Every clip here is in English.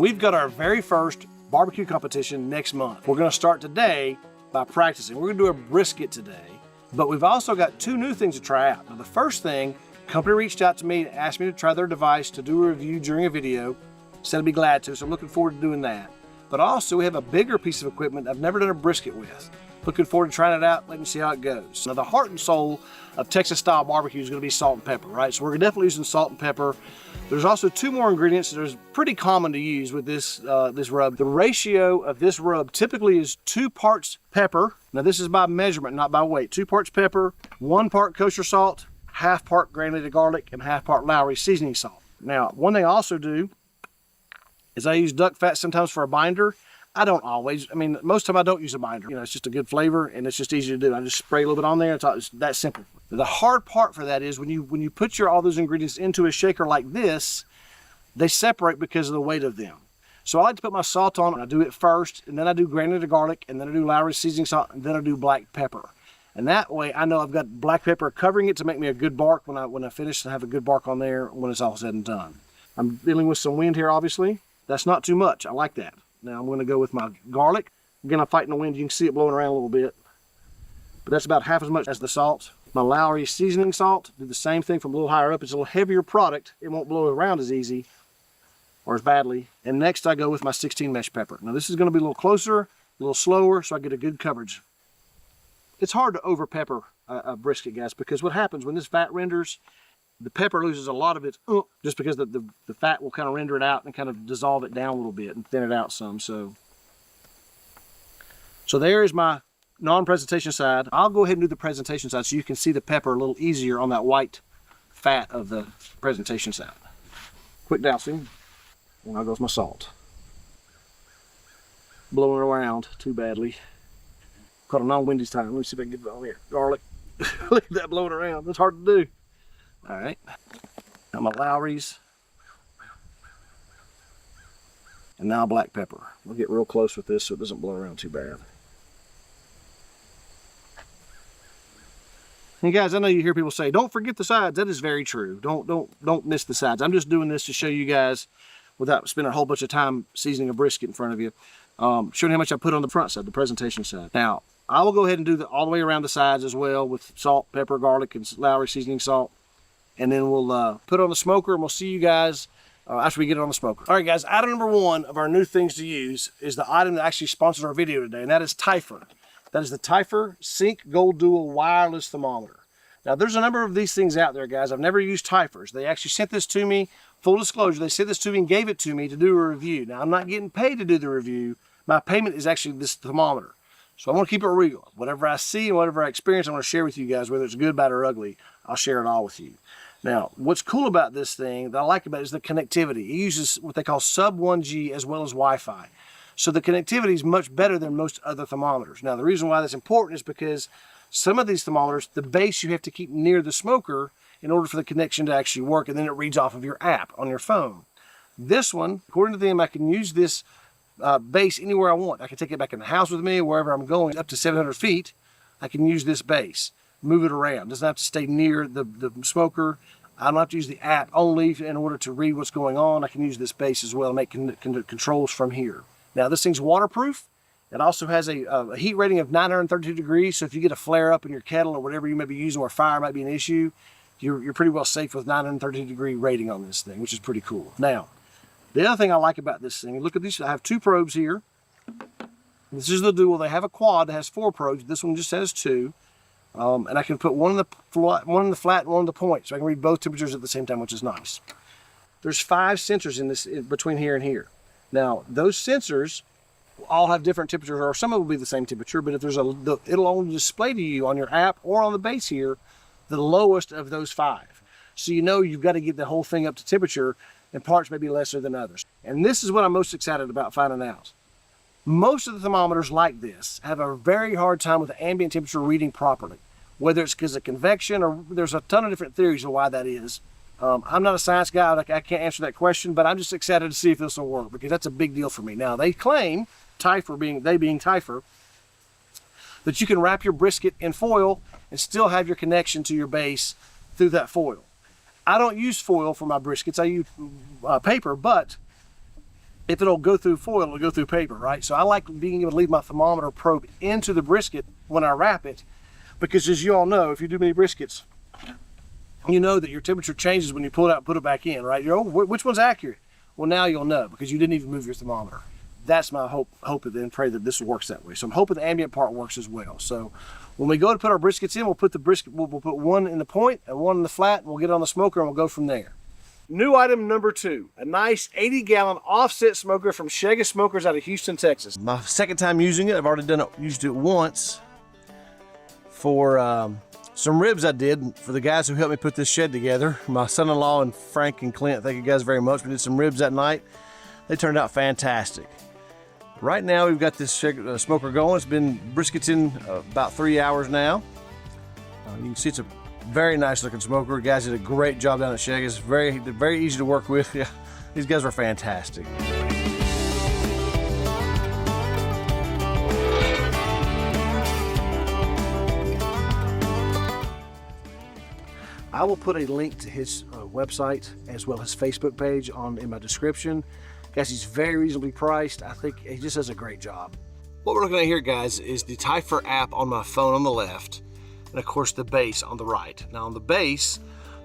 We've got our very first barbecue competition next month. We're gonna start today by practicing. We're gonna do a brisket today, but we've also got two new things to try out. Now the first thing, company reached out to me and asked me to try their device to do a review during a video. Said I'd be glad to, so I'm looking forward to doing that. But also we have a bigger piece of equipment I've never done a brisket with. Looking forward to trying it out, letting you see how it goes. Now the heart and soul of Texas style barbecue is gonna be salt and pepper, right? So we're definitely using salt and pepper. There's also two more ingredients that are pretty common to use with this, this rub. The ratio of this rub typically is 2 parts pepper. Now this is by measurement, not by weight. 2 parts pepper, 1 part kosher salt, 1/2 part granulated garlic, and 1/2 part Lowry seasoning salt. Now, one thing I also do is I use duck fat sometimes for a binder. I don't always, I mean, most of the time I don't use a binder. You know, it's just a good flavor and it's just easy to do. I just spray a little bit on there. It's that simple. The hard part for that is when you put all those ingredients into a shaker like this, they separate because of the weight of them. So I like to put my salt on and I do it first, and then I do granulated garlic, and then I do Lowry seasoning salt, and then I do black pepper. And that way I know I've got black pepper covering it to make me a good bark when I finish, and have a good bark on there when it's all said and done. I'm dealing with some wind here, obviously. That's not too much. I like that. Now I'm going to go with my garlic. Again, I'm fighting the wind. You can see it blowing around a little bit. But that's about half as much as the salt. My Lowry seasoning salt, do the same thing from a little higher up. It's a little heavier product. It won't blow around as easy or as badly. And next I go with my 16 mesh pepper. Now this is going to be a little closer, a little slower, so I get a good coverage. It's hard to over pepper a brisket, guys, because what happens when this fat renders, the pepper loses a lot of its just because the fat will kind of render it out and kind of dissolve it down a little bit and thin it out some. So there is my non-presentation side. I'll go ahead and do the presentation side so you can see the pepper a little easier on that white fat of the presentation side. Quick dousing, and I'll go with my salt. Blowing around too badly. Caught a non-Wendy's time. Let me see if I can get it on here. Garlic. Look at that blowing around. That's hard to do. All right, got my Lowry's, and now black pepper. We'll get real close with this so it doesn't blow around too bad. And guys, I know you hear people say, "Don't forget the sides." That is very true. Don't miss the sides. I'm just doing this to show you guys, without spending a whole bunch of time seasoning a brisket in front of you, showing how much I put on the front side, the presentation side. Now, I will go ahead and do all the way around the sides as well with salt, pepper, garlic, and Lowry seasoning salt. And then we'll put it on the smoker, and we'll see you guys after we get it on the smoker. All right, guys, item number 1 of our new things to use is the item that actually sponsored our video today, and that is Typhur. That is the Typhur Sync Gold Dual Wireless Thermometer. Now, there's a number of these things out there, guys. I've never used Typhur's. They actually sent this to me, full disclosure, they sent this to me and gave it to me to do a review. Now, I'm not getting paid to do the review. My payment is actually this thermometer. So I want to keep it real. Whatever I see and whatever I experience, I want to share with you guys, whether it's good, bad, or ugly. I'll share it all with you. Now, what's cool about this thing that I like about it is the connectivity. It uses what they call sub 1G as well as Wi-Fi. So the connectivity is much better than most other thermometers. Now, the reason why that's important is because some of these thermometers, the base you have to keep near the smoker in order for the connection to actually work, and then it reads off of your app on your phone. This one, according to them, I can use this base anywhere I want. I can take it back in the house with me, wherever I'm going, up to 700 feet, I can use this base. Move it around. Doesn't have to stay near the smoker. I don't have to use the app only in order to read what's going on. I can use this base as well and make controls from here. Now this thing's waterproof. It also has a heat rating of 932 degrees. So if you get a flare up in your kettle or whatever you may be using where fire might be an issue, you're pretty well safe with 932 degree rating on this thing, which is pretty cool. Now, the other thing I like about this thing, look at these. I have 2 probes here. This is the dual. They have a quad that has 4 probes. This one just has 2. And I can put one in the flat and one in the point, so I can read both temperatures at the same time, which is nice. There's 5 sensors in this between here and here. Now, those sensors all have different temperatures, or some of them will be the same temperature, but if there's it'll only display to you on your app or on the base here the lowest of those 5. So you know you've got to get the whole thing up to temperature, and parts may be lesser than others. And this is what I'm most excited about finding out. Most of the thermometers like this have a very hard time with the ambient temperature reading properly, whether it's because of convection or there's a ton of different theories of why that is. I'm not a science guy, I can't answer that question, but I'm just excited to see if this will work because that's a big deal for me. Now, they claim, Typhur being Typhur, that you can wrap your brisket in foil and still have your connection to your base through that foil. I don't use foil for my briskets, I use paper, but if it'll go through foil, it'll go through paper, right? So I like being able to leave my thermometer probe into the brisket when I wrap it, because as you all know, if you do many briskets, you know that your temperature changes when you pull it out and put it back in, right? You're, oh, which one's accurate? Well, now you'll know because you didn't even move your thermometer. That's my hope and pray that this works that way. So I'm hoping the ambient part works as well. So when we go to put our briskets in, we'll put one in the point and one in the flat, and we'll get it on the smoker and we'll go from there. New item number 2, a nice 80-gallon offset smoker from Shegaa Smokers out of Houston, Texas. My second time using it. I've already used it once for some ribs I did for the guys who helped me put this shed together. My son-in-law and Frank and Clint, thank you guys very much. We did some ribs that night. They turned out fantastic. Right now we've got this smoker going. It's been briskets in about 3 hours now. You can see it's a very nice looking smoker. The guys did a great job down at Shegaa. It's very easy to work with. Yeah, these guys are fantastic. I will put a link to his website as well as Facebook page in my description. Guys, he's very reasonably priced. I think he just does a great job. What we're looking at here, guys, is the Typhur app on my phone on the left, and of course the base on the right. Now on the base,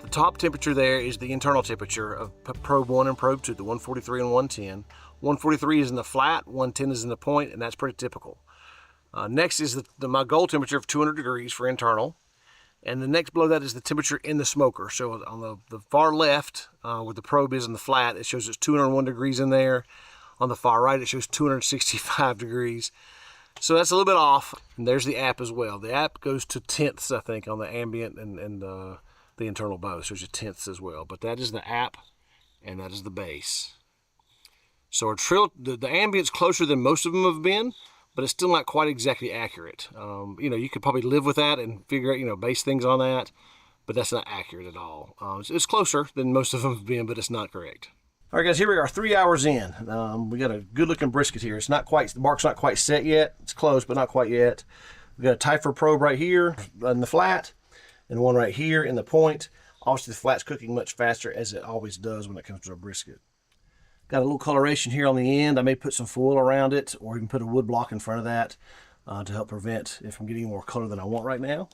the top temperature there is the internal temperature of probe 1 and probe 2, the 143 and 110. 143 is in the flat, 110 is in the point, and that's pretty typical. Next is my goal temperature of 200 degrees for internal. And the next below that is the temperature in the smoker. So on the far left, where the probe is in the flat, it shows it's 201 degrees in there. On the far right, it shows 265 degrees. So that's a little bit off. And there's the app as well. The app goes to tenths, I think, on the ambient and the internal both. So it's tenths as well. But that is the app, and that is the base. So the ambient's closer than most of them have been, but it's still not quite exactly accurate. You could probably live with that and figure out, base things on that, but that's not accurate at all. It's closer than most of them have been, but it's not correct. All right, guys, here we are 3 hours in. We got a good looking brisket here. The mark's not quite set yet. It's close, but not quite yet. We got a Typhur probe right here in the flat and one right here in the point. Obviously the flat's cooking much faster, as it always does when it comes to a brisket. Got a little coloration here on the end. I may put some foil around it or even put a wood block in front of that to help prevent it from getting more color than I want right now.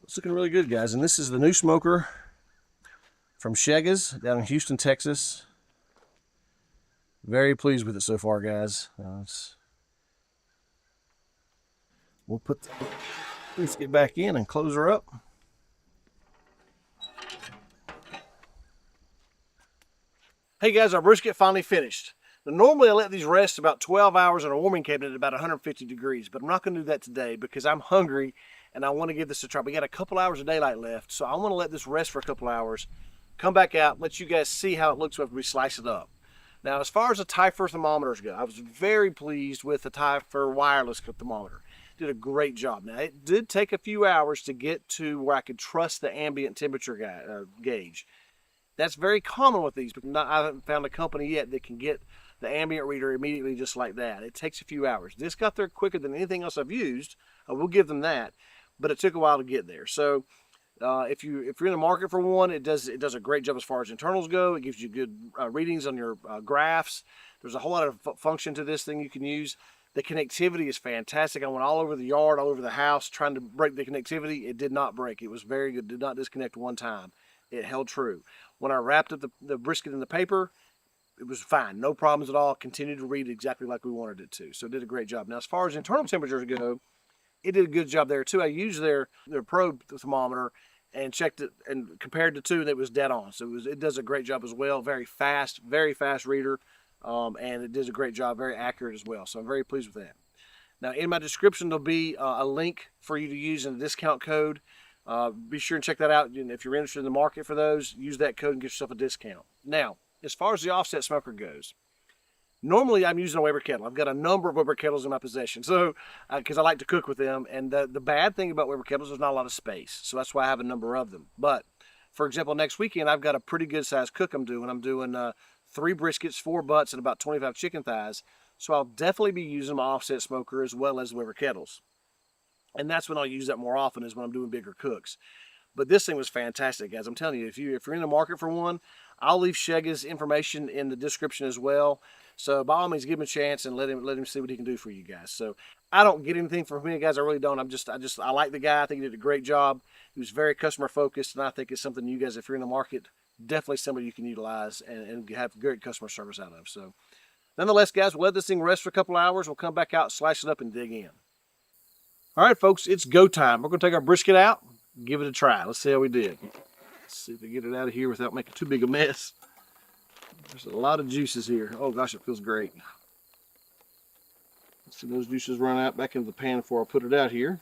It's looking really good, guys. And this is the new smoker from Shega's down in Houston, Texas. Very pleased with it so far, guys. Let's get back in and close her up. Hey guys, our brisket finally finished. Now, normally I let these rest about 12 hours in a warming cabinet at about 150 degrees, but I'm not going to do that today because I'm hungry and I want to give this a try. We got a couple hours of daylight left, so I want to let this rest for a couple hours, come back out, let you guys see how it looks after we slice it up. Now, as far as the Typhur thermometers go, I was very pleased with the Typhur wireless thermometer. Did a great job. Now, it did take a few hours to get to where I could trust the ambient temperature gauge. That's very common with these, but I haven't found a company yet that can get the ambient reader immediately just like that. It takes a few hours. This got there quicker than anything else I've used. I will give them that, but it took a while to get there. So if you're in the market for one, it does a great job as far as internals go. It gives you good readings on your graphs. There's a whole lot of function to this thing you can use. The connectivity is fantastic. I went all over the yard, all over the house, trying to break the connectivity. It did not break. It was very good. Did not disconnect one time. It held true. When I wrapped up the brisket in the paper, it was fine. No problems at all. Continued to read exactly like we wanted it to. So it did a great job. Now, as far as internal temperatures go, it did a good job there too. I used their probe thermometer and checked it and compared the two, and it was dead on. So it does a great job as well. Very fast reader, and it does a great job, very accurate as well. So I'm very pleased with that. Now, in my description, there'll be a link for you to use in the discount code. Be sure and check that out. If you're interested in the market for those, use that code and get yourself a discount. Now, as far as the offset smoker goes, normally I'm using a Weber kettle. I've got a number of Weber kettles in my possession, so because I like to cook with them. And the bad thing about Weber kettles is there's not a lot of space, so that's why I have a number of them. But for example, next weekend I've got a pretty good sized cook I'm doing. I'm doing 3 briskets, 4 butts, and about 25 chicken thighs. So I'll definitely be using my offset smoker as well as Weber kettles. And that's when I'll use that more often, is when I'm doing bigger cooks. But this thing was fantastic, guys. I'm telling you, if you're in the market for one, I'll leave Shega's information in the description as well. So by all means, give him a chance and let him see what he can do for you guys. So I don't get anything from him, guys. I really don't. I like the guy. I think he did a great job. He was very customer focused, and I think it's something you guys, if you're in the market, definitely somebody you can utilize and have great customer service out of. So nonetheless, guys, we'll let this thing rest for a couple hours. We'll come back out, slice it up, and dig in. All right, folks, it's go time. We're going to take our brisket out, give it a try. Let's see how we did. Let's see if we get it out of here without making too big a mess. There's a lot of juices here. Oh gosh, it feels great. Let's see those juices run out back into the pan before I put it out here.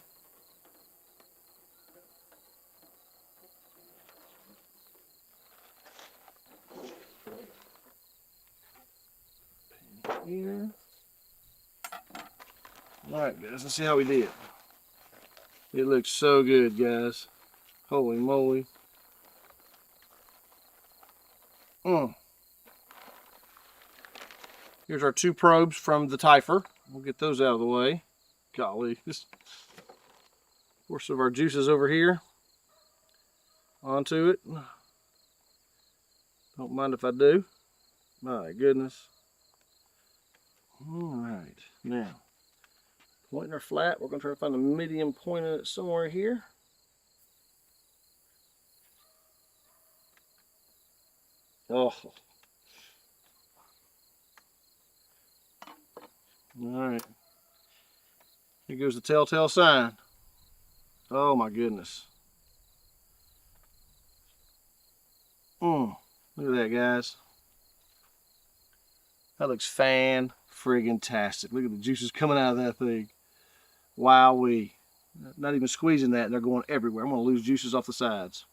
Pan here. All right, guys, let's see how we did. It looks so good, guys. Holy moly. Here's our 2 probes from the Typhur. We'll get those out of the way. Golly, just pour some of our juices over here onto it. Don't mind if I do. My goodness. All right, now pointing her flat. We're going to try to find a medium point in it somewhere here. Oh. Alright. Here goes the telltale sign. Oh my goodness. Look at that, guys. That looks fan-friggin-tastic. Look at the juices coming out of that thing. Wowee. Not even squeezing that, they're going everywhere. I'm going to lose juices off the sides.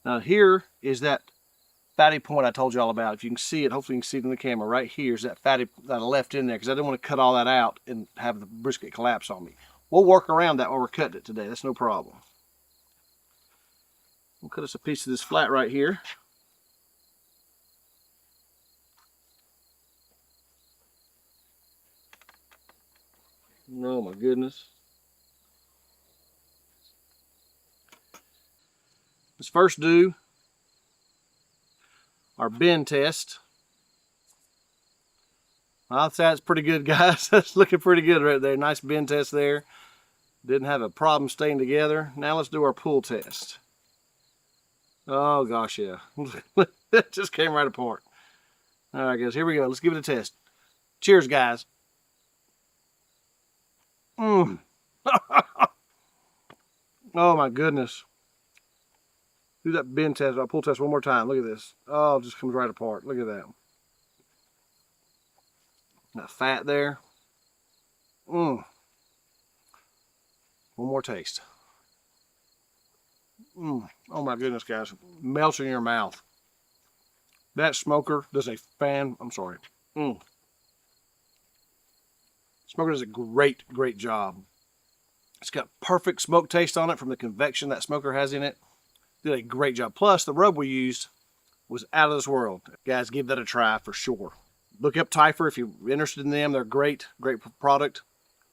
Now here is that fatty point I told you all about. If you can see it, hopefully you can see it in the camera. Right here is that fatty that I left in there because I didn't want to cut all that out and have the brisket collapse on me. We'll work around that while we're cutting it today. That's no problem. We'll cut us a piece of this flat right here. Oh my goodness. Let's first do our bend test. I'll say that's pretty good, guys. That's looking pretty good right there. Nice bend test there. Didn't have a problem staying together. Now let's do our pull test. Oh gosh, yeah. That just came right apart. All right, guys, here we go. Let's give it a test. Cheers, guys. Oh my goodness. Do that bend test, pull test one more time. Look at this. Oh, it just comes right apart. Look at that. That fat there. One more taste. Oh my goodness, guys. Melts in your mouth. That smoker does a Smoker does a great job. It's got perfect smoke taste on it from the convection that smoker has in it. Did a great job. Plus, the rub we used was out of this world. Guys, give that a try for sure. Look up Typhur if you're interested in them. They're great product.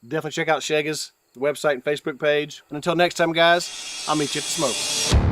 Definitely check out Shega's website and Facebook page. And until next time, guys, I'll meet you at the smoke.